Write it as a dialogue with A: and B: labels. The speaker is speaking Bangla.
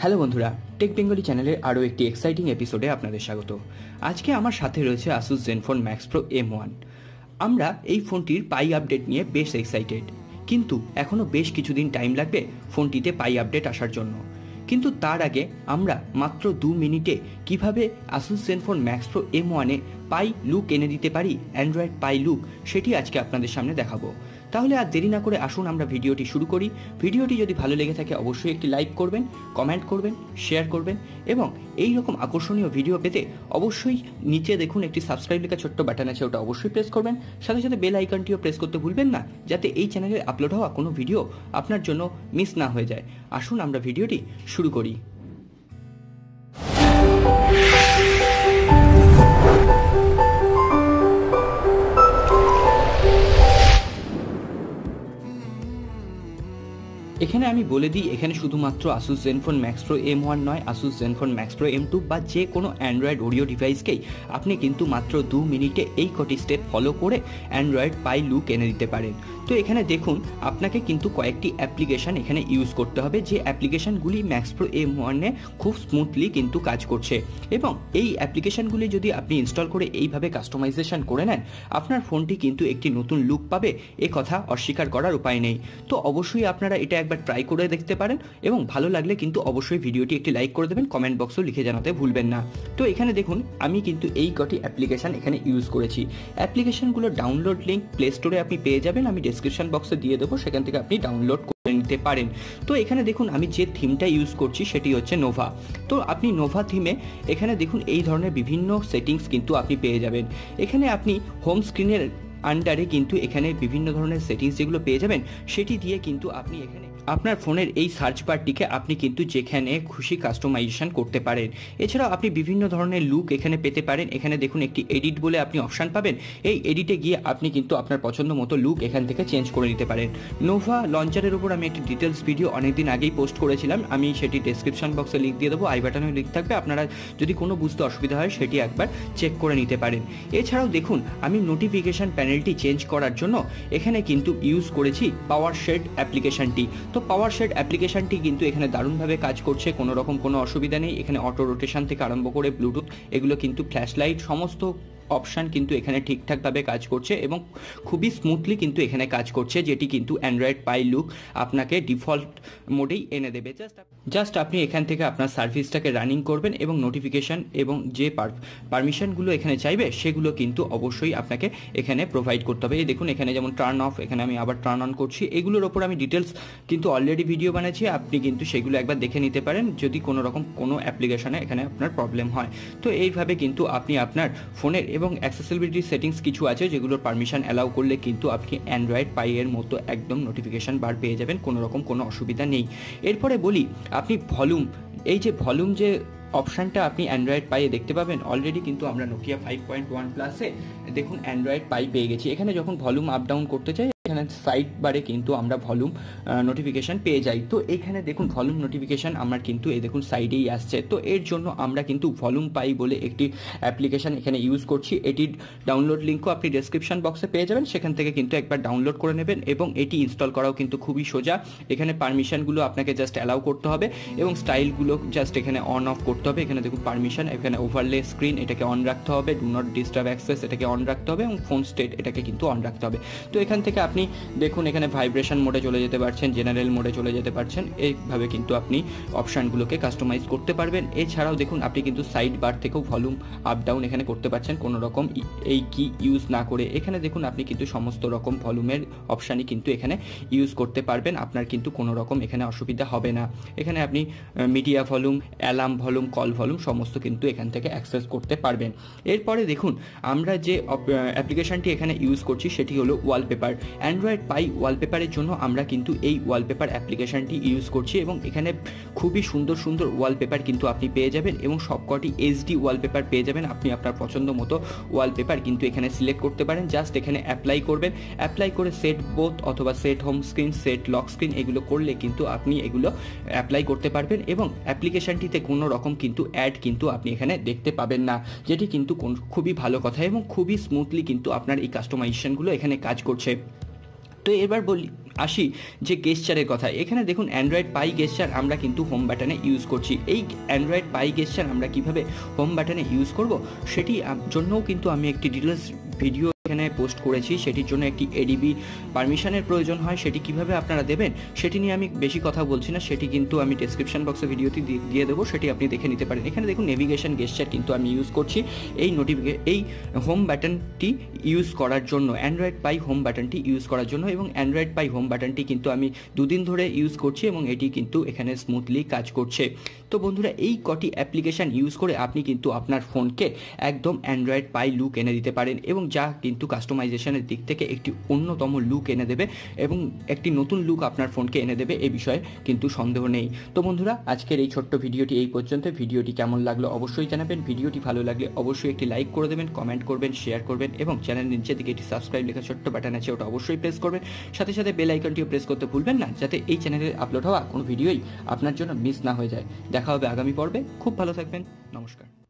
A: হ্যালো বন্ধুরা, টেক বেঙ্গলি চ্যানেলের আরও একটি এক্সাইটিং এপিসোডে আপনাদের স্বাগত। আজকে আমার সাথে রয়েছে Asus ZenFone max pro M1। আমরা এই ফোনটির পাই আপডেট নিয়ে বেশ এক্সাইটেড, কিন্তু এখনও বেশ কিছুদিন টাইম লাগবে ফোনটিতে পাই আপডেট আসার জন্য। কিন্তু তার আগে আমরা মাত্র 2 মিনিটে কিভাবে আসুস জেনফোন ম্যাক্স প্রো M1-এ পাই লুক এনে দিতে পারি, অ্যান্ড্রয়েড পাই লুক, সেটি আজকে আপনাদের সামনে দেখাবো। তাহলে আর দেরি না করে আসুন আমরা ভিডিওটি শুরু করি। ভিডিওটি যদি ভালো লেগে থাকে অবশ্যই একটি লাইক করবেন, কমেন্ট করবেন, শেয়ার করবেন এবং এই রকম আকর্ষণীয় ভিডিও পেতে অবশ্যই নিচে দেখুন একটি সাবস্ক্রাইব লেখা ছোট্ট বাটন আছে, ওটা অবশ্যই প্রেস করবেন। সাথে সাথে বেল আইকনটিও প্রেস করতে ভুলবেন না, যাতে এই চ্যানেলে আপলোড হওয়া কোনো ভিডিও আপনার জন্য মিস না হয়ে যায়। আসুন আমরা ভিডিওটি শুরু করি। এখানে আমি বলে দিই, এখানে শুধুমাত্র Asus ZenFone max pro M1 নয়, Asus ZenFone max pro M2 বা যে কোনো অ্যান্ড্রয়েড অডিও ডিভাইসকেই আপনি কিন্তু মাত্র 2 মিনিটে এই কটি স্টেপ ফলো করে অ্যান্ড্রয়েড পাই লুক এনে দিতে পারেন। তো এখানে দেখুন, আপনাকে কিন্তু কয়েকটি অ্যাপ্লিকেশান এখানে ইউজ করতে হবে, যে অ্যাপ্লিকেশানগুলি ম্যাক্স প্রো M1-এ খুব স্মুথলি কিন্তু কাজ করছে। এবং এই অ্যাপ্লিকেশানগুলি যদি আপনি ইনস্টল করে এইভাবে কাস্টমাইজেশন করে নেন, আপনার ফোনটি কিন্তু একটি নতুন লুক পাবে, এ কথা অস্বীকার করার উপায় নেই। তো অবশ্যই আপনারা এটা একবার ট্রাই করে দেখতে পারেন এবং ভালো লাগলে কিন্তু অবশ্যই ভিডিওটি একটি লাইক করে দেবেন, কমেন্ট বক্সেও লিখে জানাতে ভুলবেন না। তো এখানে দেখুন, আমি কিন্তু এই কটি অ্যাপ্লিকেশান এখানে ইউজ করেছি। অ্যাপ্লিকেশানগুলোর ডাউনলোড লিঙ্ক প্লে স্টোরে আপনি পেয়ে যাবেন, আমি ডেসক্রিপশন বক্সে দিয়ে দেবো, সেখান থেকে আপনি ডাউনলোড করে নিতে পারেন। তো এখানে দেখুন, আমি যে থিমটা ইউজ করছি সেটি হচ্ছে নোভা। তো আপনি নোভা থিমে এখানে দেখুন এই ধরনের বিভিন্ন সেটিংস কিন্তু আপনি পেয়ে যাবেন। এখানে আপনি হোম স্ক্রিনের আন্ডারে কিন্তু এখানে বিভিন্ন ধরনের সেটিংস যেগুলো পেয়ে যাবেন, সেটি দিয়ে কিন্তু আপনি এখানে আপনার ফোনের এই সার্চ বারটিকে আপনি কিন্তু যেখানে খুশি কাস্টমাইজেশন করতে পারেন। এছাড়াও আপনি বিভিন্ন ধরনের লুক এখানে পেতে পারেন। এখানে দেখুন একটি এডিট বলে আপনি অপশান পাবেন, এই এডিটে গিয়ে আপনি কিন্তু আপনার পছন্দ মতো লুক এখান থেকে চেঞ্জ করে নিতে পারেন। নোভা লঞ্চারের উপর আমি একটি ডিটেলস ভিডিও অনেকদিন আগেই পোস্ট করেছিলাম, আমি সেটি ডেসক্রিপশন বক্সে লিঙ্ক দিয়ে দেবো, আই বাটনেও লিঙ্ক থাকবে, আপনারা যদি কোনো বুঝতে অসুবিধা হয় সেটি একবার চেক করে নিতে পারেন। এছাড়াও দেখুন, আমি নোটিফিকেশান প্যানেলটি চেঞ্জ করার জন্য এখানে কিন্তু ইউজ করেছি পাওয়ার শেড অ্যাপ্লিকেশানটি। তো পাওয়ার শেড অ্যাপ্লিকেশানটি কিন্তু এখানে দারুণভাবে কাজ করছে, কোনো রকম কোনো অসুবিধা নেই। এখানে অটো রোটেশন থেকে আরম্ভ করে ব্লুটুথ, এগুলো কিন্তু ফ্ল্যাশ লাইট, সমস্ত অপশান কিন্তু এখানে ঠিকঠাকভাবে কাজ করছে এবং খুবই স্মুথলি কিন্তু এখানে কাজ করছে, যেটি কিন্তু অ্যান্ড্রয়েড পাই লুক আপনাকে ডিফল্ট মোডেই এনে দেবে। জাস্ট আপনি এখান থেকে আপনার সার্ভিসটাকে রানিং করবেন এবং নোটিফিকেশান এবং যে পারমিশনগুলো এখানে চাইবে সেগুলো কিন্তু অবশ্যই আপনাকে এখানে প্রোভাইড করতে হবে। এই দেখুন, এখানে যেমন টার্ন অফ, এখানে আমি আবার টার্ন অন করছি, এগুলোর ওপর আমি ডিটেলস কিন্তু অলরেডি ভিডিও বানাচ্ছি, আপনি কিন্তু সেগুলো একবার দেখে নিতে পারেন যদি কোনো রকম কোনো অ্যাপ্লিকেশনে এখানে আপনার প্রবলেম হয়। তো এইভাবে কিন্তু আপনি আপনার ফোনের এবং অ্যাক্সেসিবিলিটি সেটিংস কিছু আছে যেগুলোর পারমিশন অ্যালাউ করলে কিন্তু আপনি অ্যান্ড্রয়েড পাইয়ের মতো একদম নোটিফিকেশান বার পেয়ে যাবেন, কোনো রকম কোনো অসুবিধা নেই। এরপরে বলি, আপনি ভলিউম, এই যে ভলিউম যে অপশানটা আপনি অ্যান্ড্রয়েড পাইয়ে দেখতে পাবেন, অলরেডি কিন্তু আমরা নোকিয়া 5.1 প্লাসে দেখুন অ্যান্ড্রয়েড পাই পেয়ে গেছি। এখানে যখন ভলিউম আপ ডাউন করতে চাই, এখানে সাইড বারে কিন্তু আমরা ভলিউম নোটিফিকেশান পেয়ে যাই। তো এখানে দেখুন ভলিউম নোটিফিকেশান আমার কিন্তু এই দেখুন সাইডেই আসছে। তো এর জন্য আমরা কিন্তু ভলিউম পাই বলে একটি অ্যাপ্লিকেশান এখানে ইউজ করছি। এটির ডাউনলোড লিঙ্কও আপনি ডেসক্রিপশন বক্সে পেয়ে যাবেন, সেখান থেকে কিন্তু একবার ডাউনলোড করে নেবেন এবং এটি ইনস্টল করাও কিন্তু খুবই সোজা। এখানে পারমিশনগুলো আপনাকে জাস্ট অ্যালাউ করতে হবে এবং স্টাইলগুলো জাস্ট এখানে অন অফ করতে হবে। এখানে দেখুন পারমিশন, এখানে ওভারলে স্ক্রিন এটাকে অন রাখতে হবে, ডু নট ডিস্টার্ব অ্যাক্সেস এটাকে অন রাখতে হবে এবং ফোন স্টেট এটাকে কিন্তু অন রাখতে হবে। তো এখান থেকে আপনি দেখুন এখানে ভাইব্রেশন মোডে চলে যেতে পারছেন, জেনারেল মোডে চলে যেতে পারছেন, এইভাবে কিন্তু আপনি অপশানগুলোকে কাস্টমাইজ করতে পারবেন। এছাড়াও দেখুন আপনি কিন্তু সাইড বার থেকেও ভলিউম আপ ডাউন এখানে করতে পারছেন, কোনো রকম এই কি ইউজ না করে। এখানে দেখুন আপনি কিন্তু সমস্ত রকম ভলিউমের অপশানই কিন্তু এখানে ইউজ করতে পারবেন, আপনার কিন্তু কোনো রকম এখানে অসুবিধা হবে না। এখানে আপনি media volume, alarm volume, call volume সমস্ত কিন্তু এখান থেকে অ্যাক্সেস করতে পারবেন। এরপরে দেখুন, আমরা যে অ্যাপ্লিকেশানটি এখানে ইউজ করছি সেটি হলো ওয়ালপেপার। অ্যান্ড্রয়েড পাই ওয়ালপেপারের জন্য আমরা কিন্তু এই ওয়ালপেপার অ্যাপ্লিকেশানটি ইউজ করছি এবং এখানে খুবই সুন্দর সুন্দর ওয়ালপেপার কিন্তু আপনি পেয়ে যাবেন এবং সবকটি এইচডি ওয়ালপেপার পেয়ে যাবেন। আপনি আপনার পছন্দ মতো ওয়ালপেপার কিন্তু এখানে সিলেক্ট করতে পারেন, জাস্ট এখানে অ্যাপ্লাই করবেন, অ্যাপ্লাই করে সেট বোথ অথবা set home screen, set lock screen এগুলো করলে কিন্তু আপনি এগুলো অ্যাপ্লাই করতে পারবেন এবং অ্যাপ্লিকেশানটিতে কোনো রকম কিন্তু অ্যাড কিন্তু আপনি এখানে দেখতে পাবেন না, যেটি কিন্তু খুবই ভালো কথা এবং খুবই স্মুথলি কিন্তু আপনার এই কাস্টমাইজেশনগুলো এখানে কাজ করছে। তো এবার বলি, আসি যে গেস্টারের কথা। এখানে দেখুন অ্যান্ড্রয়েড পাই গেস্টার আমরা কিন্তু হোম বাটনে ইউজ করছি। এই অ্যান্ড্রয়েড পাই গেস্টার আমরা কিভাবে হোম বাটনে ইউজ করব সেটি জন্যও কিন্তু আমি একটি ডিটেলস ভিডিও এখানে পোস্ট করেছি। সেটির জন্য একটি এডিবি পারমিশনের প্রয়োজন হয়, সেটি কিভাবে আপনারা দেবেন সেটি নিয়ে আমি বেশি কথা বলছি না, সেটি কিন্তু আমি ডেসক্রিপশন বক্সে ভিডিওটি দিয়ে দেবো, সেটি আপনি দেখে নিতে পারেন। এখানে দেখুন নেভিগেশন গেস্টার কিন্তু আমি ইউজ করছি এই হোম বাটনটি ইউজ করার জন্য, অ্যান্ড্রয়েড পাই হোম বাটনটি ইউজ করার জন্য। এবং অ্যান্ড্রয়েড পাই হোম বাটনটি কিন্তু আমি 2 দিন ধরে ইউজ করছি এবং এটি কিন্তু এখানে স্মুথলি কাজ করছে। তো বন্ধুরা, এই কটি অ্যাপ্লিকেশান ইউজ করে আপনি কিন্তু আপনার ফোনকে একদম অ্যান্ড্রয়েড পাই লুক এনে দিতে পারেন, এবং যা কিন্তু কাস্টমাইজেশনের দিক থেকে একটি অন্যতম লুক এনে দেবে এবং একটি নতুন লুক আপনার ফোনকে এনে দেবে, এ বিষয়ে কিন্তু সন্দেহ নেই। তো বন্ধুরা, আজকের এই ছোট্ট ভিডিওটি এই পর্যন্ত। ভিডিওটি কেমন লাগলো অবশ্যই জানাবেন। ভিডিওটি ভালো লাগলে অবশ্যই একটি লাইক করে দেবেন, কমেন্ট করবেন, শেয়ার করবেন এবং চ্যানেলের নিচের দিকে একটি সাবস্ক্রাইব লেখা ছোট্ট বাটন আছে, ওটা অবশ্যই প্রেস করবেন। সাথে সাথে বেল আইকনটিও প্রেস করতে ভুলবেন না, যাতে এই চ্যানেলে আপলোড হওয়া কোনো ভিডিওই আপনার জন্য মিস না হয়ে যায়। দেখা হবে আগামী পর্বে। খুব ভালো থাকবেন। নমস্কার।